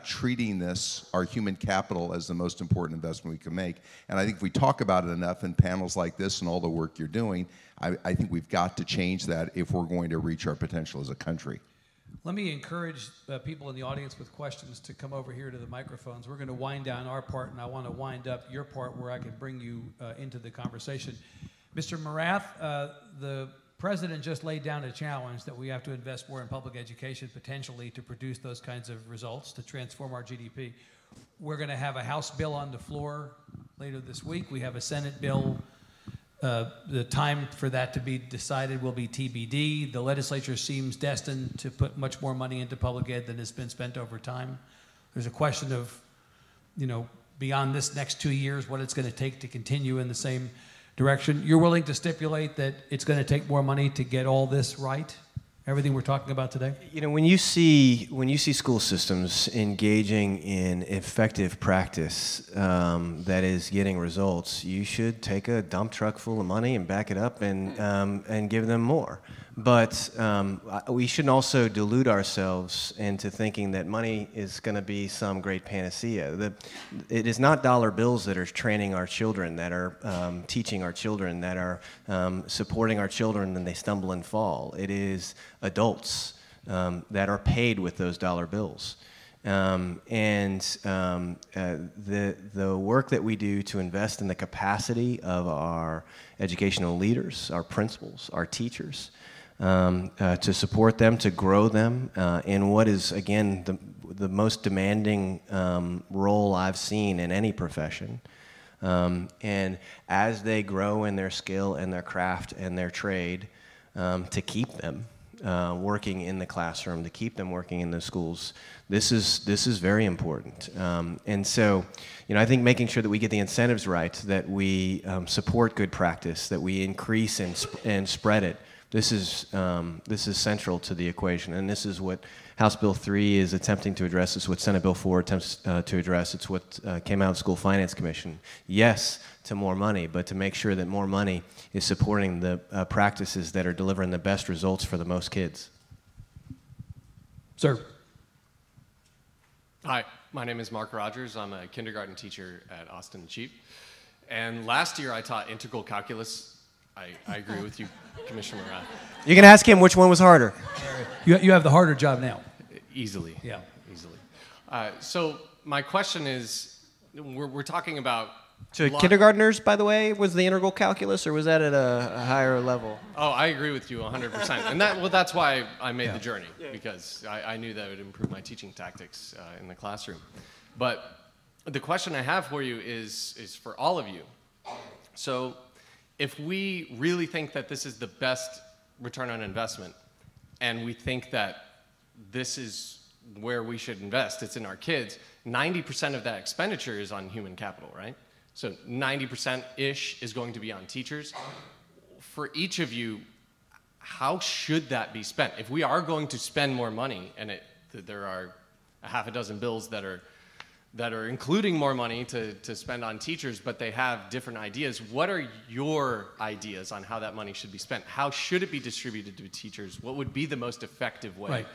treating this, our human capital, as the most important investment we can make. And I think if we talk about it enough in panels like this and all the work you're doing, I think we've got to change that if we're going to reach our potential as a country. Let me encourage people in the audience with questions to come over here to the microphones. We're going to wind down our part, and I want to wind up your part where I can bring you into the conversation. Mr. Morath, the President just laid down a challenge that we have to invest more in public education potentially to produce those kinds of results, to transform our GDP. We're going to have a House bill on the floor later this week. We have a Senate bill. The time for that to be decided will be TBD. The legislature seems destined to put much more money into public ed than has been spent over time. There's a question of, beyond this next 2 years, what it's going to take to continue in the same direction. You're willing to stipulate that it's going to take more money to get all this right? Everything we're talking about today? When you see school systems engaging in effective practice that is getting results, you should take a dump truck full of money and back it up and give them more. But we shouldn't also delude ourselves into thinking that money is going to be some great panacea. It is not dollar bills that are training our children, that are teaching our children, that are supporting our children when they stumble and fall. It is adults that are paid with those dollar bills. The work that we do to invest in the capacity of our educational leaders, our principals, our teachers, to support them, to grow them in what is, again, the most demanding role I've seen in any profession, And as they grow in their skill and their craft and their trade, to keep them working in the classroom, to keep them working in the schools, this is very important. And so, I think making sure that we get the incentives right, that we support good practice, that we increase and spread it. This is central to the equation, and this is what House Bill 3 is attempting to address. It's what Senate Bill 4 attempts to address. It's what came out of the School Finance Commission. Yes to more money, but to make sure that more money is supporting the practices that are delivering the best results for the most kids. Sir. Hi, my name is Mark Rogers. I'm a kindergarten teacher at Austin Cheap. And last year I taught integral calculus. I agree with you, Commissioner Morath. You can ask him which one was harder. You have the harder job now. Easily. Yeah. Easily. So my question is, we're talking about... So kindergartners, by the way, was the integral calculus, or was that at a higher level? Oh, I agree with you 100%. And that's why I made the journey, because I knew that would improve my teaching tactics in the classroom. But the question I have for you is for all of you. So if we really think that this is the best return on investment, and we think that this is where we should invest, it's in our kids, 90% of that expenditure is on human capital, right? So 90%-ish is going to be on teachers. For each of you, how should that be spent? If we are going to spend more money, and there are a half a dozen bills that are including more money to spend on teachers, but they have different ideas. What are your ideas on how that money should be spent? How should it be distributed to teachers? What would be the most effective way? Right.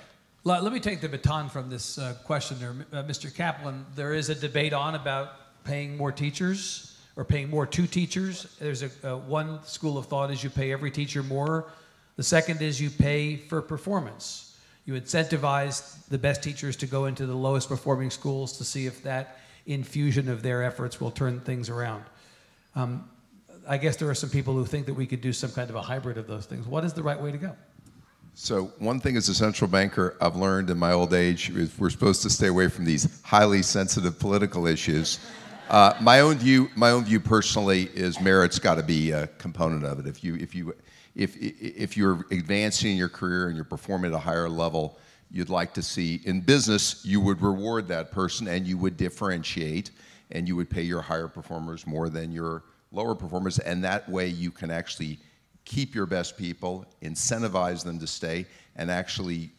Let me take the baton from this question there. Mr. Kaplan, there is a debate on about paying more teachers or paying more to teachers. There's one school of thought is you pay every teacher more. The second is you pay for performance. You incentivize the best teachers to go into the lowest performing schools to see if that infusion of their efforts will turn things around. I guess there are some people who think that we could do some kind of a hybrid of those things. What is the right way to go? So one thing as a central banker I've learned in my old age is we're supposed to stay away from these highly sensitive political issues. My own view personally is merit's got to be a component of it. If you're advancing in your career and you're performing at a higher level, you'd like to see in business you would reward that person and you would differentiate and you would pay your higher performers more than your lower performers, and that way you can actually keep your best people, incentivize them to stay, and actually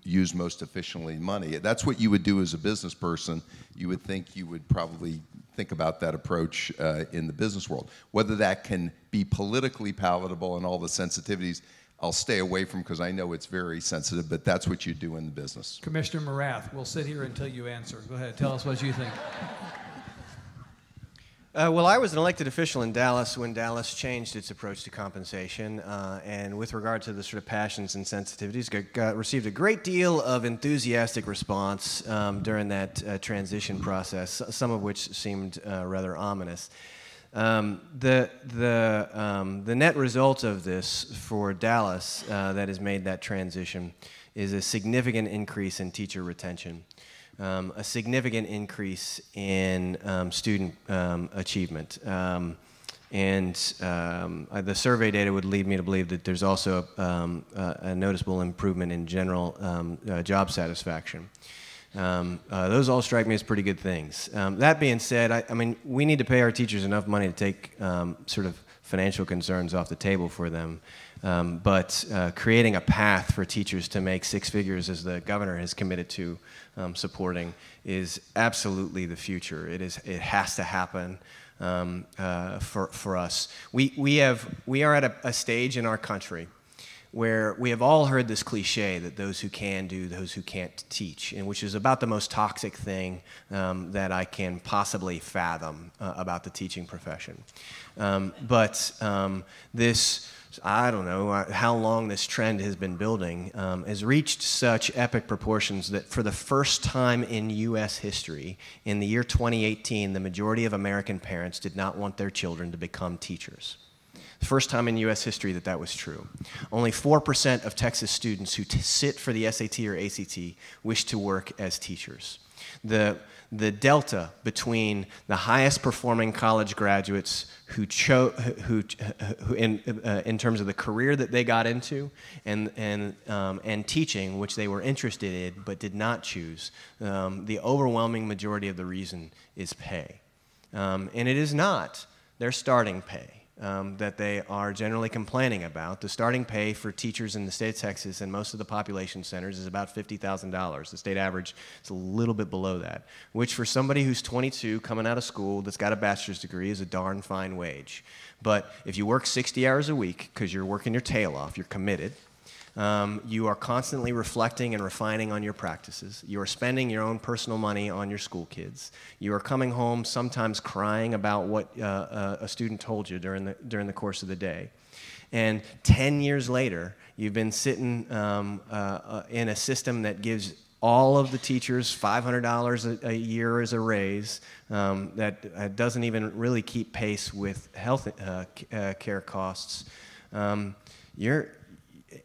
use most efficiently money. That's what you would do as a business person. You would think you would probably think about that approach in the business world. Whether that can be politically palatable and all the sensitivities, I'll stay away from because I know it's very sensitive, but that's what you do in the business. Commissioner Morath, we'll sit here until you answer. Go ahead, tell us what you think. Well, I was an elected official in Dallas when Dallas changed its approach to compensation, and with regard to the sort of passions and sensitivities, received a great deal of enthusiastic response during that transition process, some of which seemed rather ominous. The net result of this for Dallas that has made that transition is a significant increase in teacher retention. A significant increase in student achievement. And the survey data would lead me to believe that there's also a noticeable improvement in general job satisfaction. Those all strike me as pretty good things. That being said, I mean, we need to pay our teachers enough money to take sort of financial concerns off the table for them. But creating a path for teachers to make six figures, as the governor has committed to supporting, is absolutely the future. It has to happen for us. We are at a stage in our country where we have all heard this cliche that those who can do, those who can't teach, and which is about the most toxic thing that I can possibly fathom about the teaching profession. This, I don't know how long this trend has been building, has reached such epic proportions that for the first time in U.S. history, in the year 2018, the majority of American parents did not want their children to become teachers. The first time in U.S. history that was true. Only 4% of Texas students who sit for the SAT or ACT wish to work as teachers. The delta between the highest performing college graduates who in terms of the career that they got into and teaching, which they were interested in but did not choose, the overwhelming majority of the reason is pay. And it is not their starting pay that they are generally complaining about. The starting pay for teachers in the state of Texas and most of the population centers is about $50,000. The state average is a little bit below that, which for somebody who's 22 coming out of school that's got a bachelor's degree is a darn fine wage. But if you work 60 hours a week because you're working your tail off, you're committed, you are constantly reflecting and refining on your practices. You are spending your own personal money on your school kids. You are coming home sometimes crying about what a student told you during the course of the day. And 10 years later, you've been sitting in a system that gives all of the teachers $500 a year as a raise that doesn't even really keep pace with health care costs.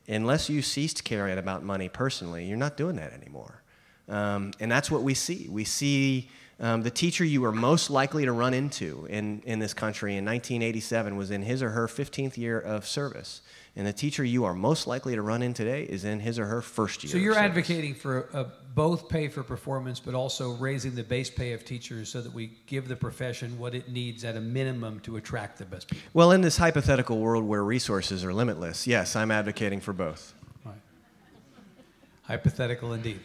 Unless you ceased caring about money personally, you're not doing that anymore. And that's what we see. We see the teacher you were most likely to run into in this country in 1987 was in his or her 15th year of service. And the teacher you are most likely to run in today is in his or her first year. So you're advocating for both pay for performance, but also raising the base pay of teachers so that we give the profession what it needs at a minimum to attract the best people. Well, in this hypothetical world where resources are limitless, yes, I'm advocating for both. Right. Hypothetical indeed.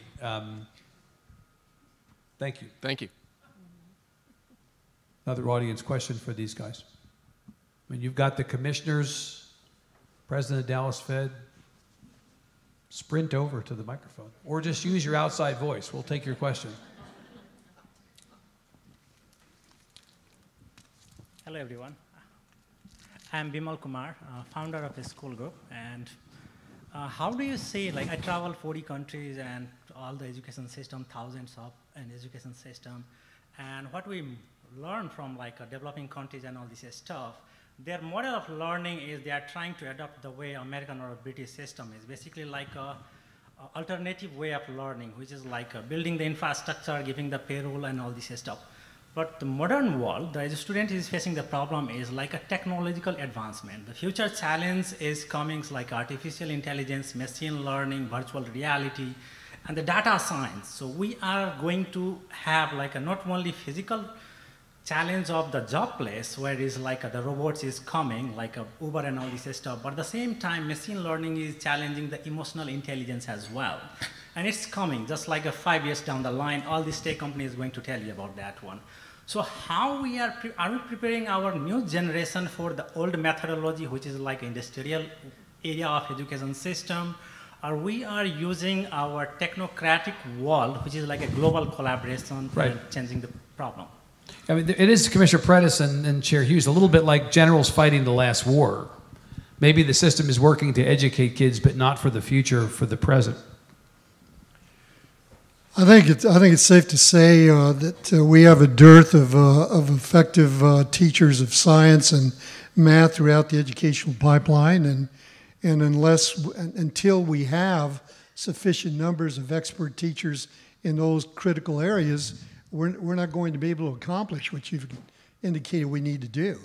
Thank you. Thank you. Another audience question for these guys. I mean, you've got the commissioners, President of Dallas Fed, sprint over to the microphone, or just use your outside voice. We'll take your question. Hello, everyone. I'm Bimal Kumar, founder of a school group. And how do you see, like, I travel 40 countries and all the education system, thousands of an education system. And what we learn from, like, developing countries and all this stuff, their model of learning is they are trying to adopt the way American or British system is, basically like a alternative way of learning, which is like building the infrastructure, giving the payroll and all this stuff. But the modern world, the student is facing the problem is like a technological advancement. The future challenge is coming like artificial intelligence, machine learning, virtual reality, and the data science. So we are going to have like a not only physical challenge of the job place where it's like the robots is coming, like Uber and all this stuff, but at the same time, machine learning is challenging the emotional intelligence as well. And it's coming, just like 5 years down the line, all these tech companies is going to tell you about that one. So how we are we preparing our new generation for the old methodology, which is like industrial area of education system, or we are using our technocratic world, which is like a global collaboration for changing the problem? I mean, it is, Commissioner Paredes and Chair Hughs, a little bit like generals fighting the last war. Maybe the system is working to educate kids, but not for the future, for the present. I think it's safe to say that we have a dearth of effective teachers of science and math throughout the educational pipeline, and until we have sufficient numbers of expert teachers in those critical areas, we're not going to be able to accomplish what you've indicated we need to do.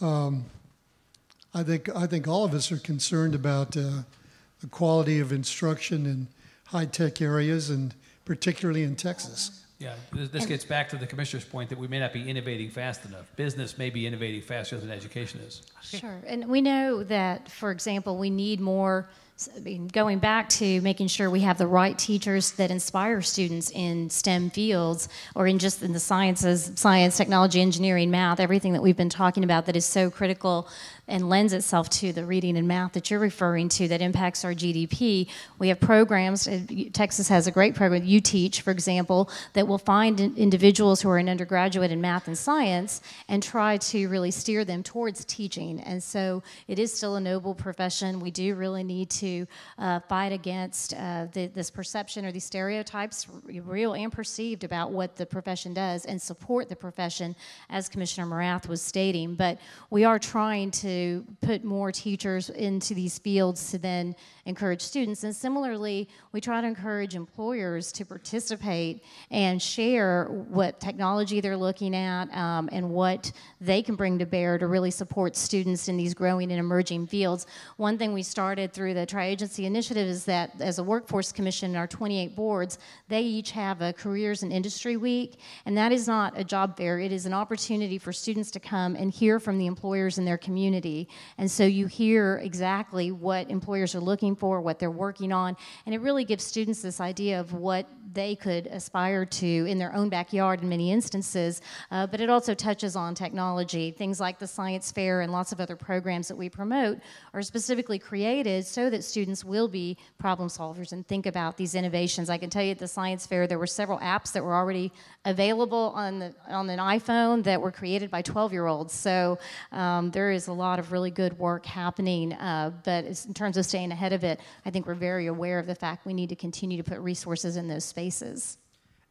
I think all of us are concerned about the quality of instruction in high-tech areas, and particularly in Texas. Yeah, this gets back to the Commissioner's point that we may not be innovating fast enough. Business may be innovating faster than education is. Sure, and we know that, for example, we need more, I mean, going back to making sure we have the right teachers that inspire students in STEM fields, or in just in the sciences, science, technology, engineering, math, everything that we've been talking about that is so critical and lends itself to the reading and math that you're referring to that impacts our GDP. We have programs, Texas has a great program, You Teach, for example, that will find individuals who are an undergraduate in math and science and try to really steer them towards teaching. And so it is still a noble profession. We do really need to to fight against this perception or these stereotypes, real and perceived, about what the profession does and support the profession, as Commissioner Morath was stating. But we are trying to put more teachers into these fields to then encourage students. And similarly, we try to encourage employers to participate and share what technology they're looking at and what they can bring to bear to really support students in these growing and emerging fields. One thing we started through the Tri-Agency Initiative is that as a workforce commission in our 28 boards, they each have a Careers and Industry Week, and that is not a job fair. It is an opportunity for students to come and hear from the employers in their community. And so you hear exactly what employers are looking for, what they're working on, and it really gives students this idea of what they could aspire to in their own backyard in many instances, but it also touches on technology. Things like the science fair and lots of other programs that we promote are specifically created so that students will be problem solvers and think about these innovations. I can tell you at the science fair there were several apps that were already available on an iPhone that were created by 12-year-olds. So there is a lot of really good work happening, but in terms of staying ahead of it, I think we're very aware of the fact we need to continue to put resources in those spaces.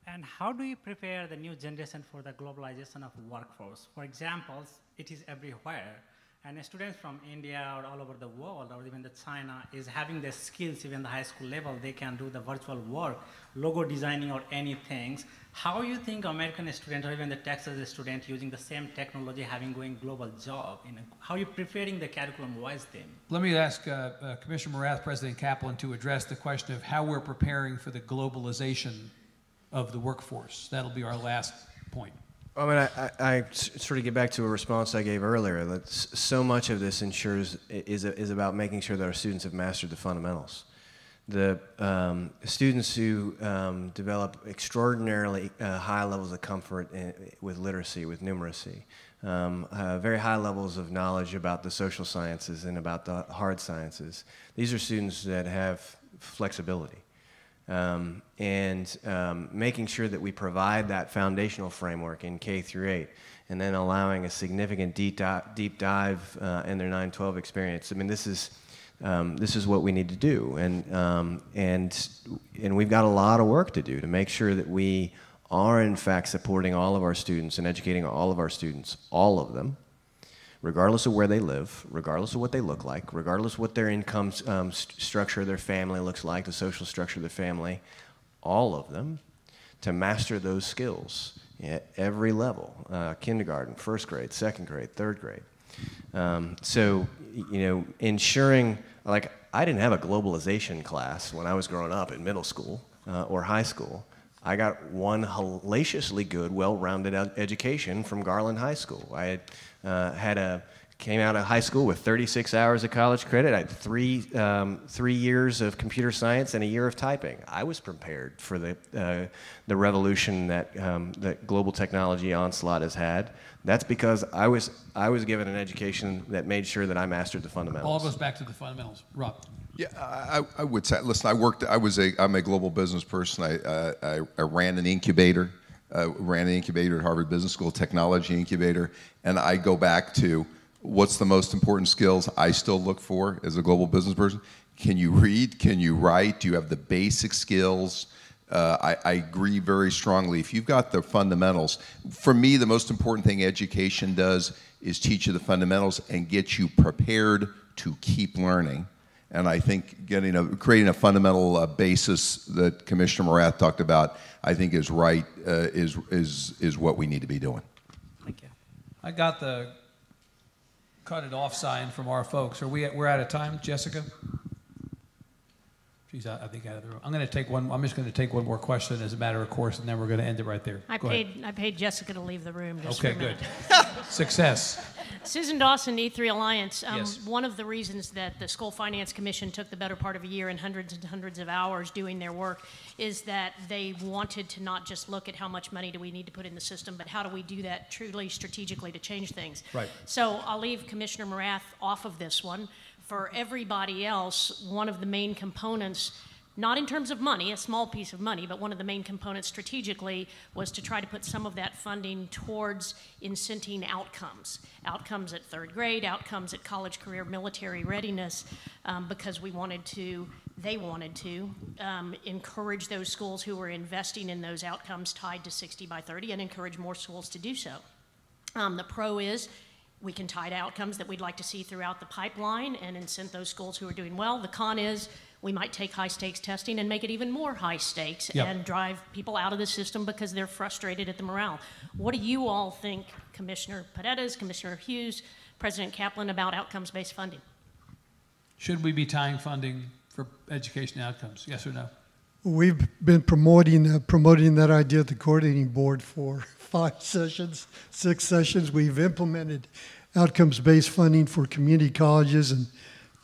And how do you prepare the new generation for the globalization of workforce? For example, it is everywhere, and students from India or all over the world, or even the China, is having the skills, even the high school level, they can do the virtual work, logo designing or anything. How you think American student or even the Texas student using the same technology having going global job? How are you preparing the curriculum-wise then? Let me ask Commissioner Morath, President Kaplan, to address the question of how we're preparing for the globalization of the workforce. That'll be our last point. I mean, I sort of get back to a response I gave earlier, that so much of this is about making sure that our students have mastered the fundamentals. The students who develop extraordinarily high levels of comfort with literacy, with numeracy, very high levels of knowledge about the social sciences and about the hard sciences, these are students that have flexibility. Making sure that we provide that foundational framework in K through 8, and then allowing a significant deep dive in their 9-12 experience. I mean, this is what we need to do, and we've got a lot of work to do to make sure that we are in fact supporting all of our students and educating all of our students, all of them, regardless of where they live, regardless of what they look like, regardless of what their income structure of their family looks like, the social structure of their family, all of them, to master those skills at every level, kindergarten, first grade, second grade, third grade. So, you know, ensuring, like, I didn't have a globalization class when I was growing up in middle school or high school. I got one hellaciously good, well-rounded education from Garland High School. I had came out of high school with 36 hours of college credit. I had three years of computer science and a year of typing. I was prepared for the revolution that that global technology onslaught has had. That's because I was given an education that made sure that I mastered the fundamentals. All goes back to the fundamentals. Rob. Yeah, I would say, listen, I'm a global business person. I ran an incubator, at Harvard Business School, technology incubator, and I go back to what's the most important skills I still look for as a global business person. Can you read? Can you write? Do you have the basic skills? I agree very strongly. If you've got the fundamentals, for me, the most important thing education does is teach you the fundamentals and get you prepared to keep learning. And I think creating a fundamental basis that Commissioner Morath talked about, I think is right, is what we need to be doing. Thank you. I got the cut it off sign from our folks. We're out of time, Jessica? She's out, I think, out of the room. I'm just going to take one more question as a matter of course, and then we're going to end it right there. I paid Jessica to leave the room just okay, for a minute. Good. Success. Susan Dawson, E3 Alliance. Yes. One of the reasons that the School Finance Commission took the better part of a year and hundreds of hours doing their work is that they wanted to not just look at how much money do we need to put in the system, but how do we do that truly strategically to change things. Right. So I'll leave Commissioner Morath off of this one. For everybody else, one of the main components not in terms of money, a small piece of money, but one of the main components strategically was to try to put some of that funding towards incenting outcomes. Outcomes at third grade, outcomes at college, career, military readiness, because they wanted to encourage those schools who were investing in those outcomes tied to 60 by 30 and encourage more schools to do so. The pro is we can tie to outcomes that we'd like to see throughout the pipeline and incent those schools who are doing well. The con is we might take high stakes testing and make it even more high stakes and drive people out of the system because they're frustrated at the morale. What do you all think, Commissioner Paredes, Commissioner Hughs, President Kaplan, about outcomes-based funding? Should we be tying funding for education outcomes? Yes or no? We've been promoting that idea at the coordinating board for 5 sessions, 6 sessions. We've implemented outcomes-based funding for community colleges and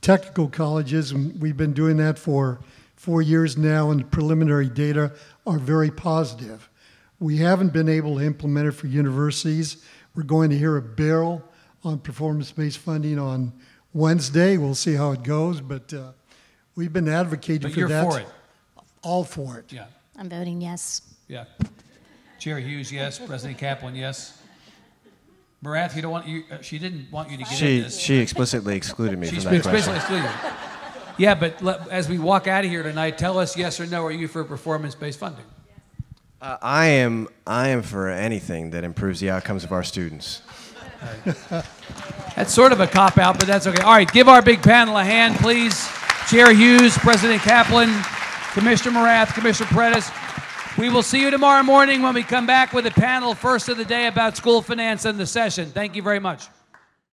technical colleges, and we've been doing that for 4 years now, and the preliminary data are very positive. We haven't been able to implement it for universities. We're going to hear a bill on performance-based funding on Wednesday. We'll see how it goes, but we've been advocating for that. But you're for it? All for it. Yeah. I'm voting yes. Yeah. Chair Hughes, yes. President Kaplan, yes. Morath, you don't want she didn't want you to get in this. She explicitly excluded me from that question. Explicitly excluded. Yeah, but as we walk out of here tonight, tell us yes or no. Are you for performance-based funding? I am for anything that improves the outcomes of our students. That's sort of a cop-out, but that's okay. All right, give our big panel a hand, please. Chair Hughes, President Kaplan, Commissioner Morath, Commissioner Paredes. We will see you tomorrow morning when we come back with a panel first of the day about school finance and the session. Thank you very much.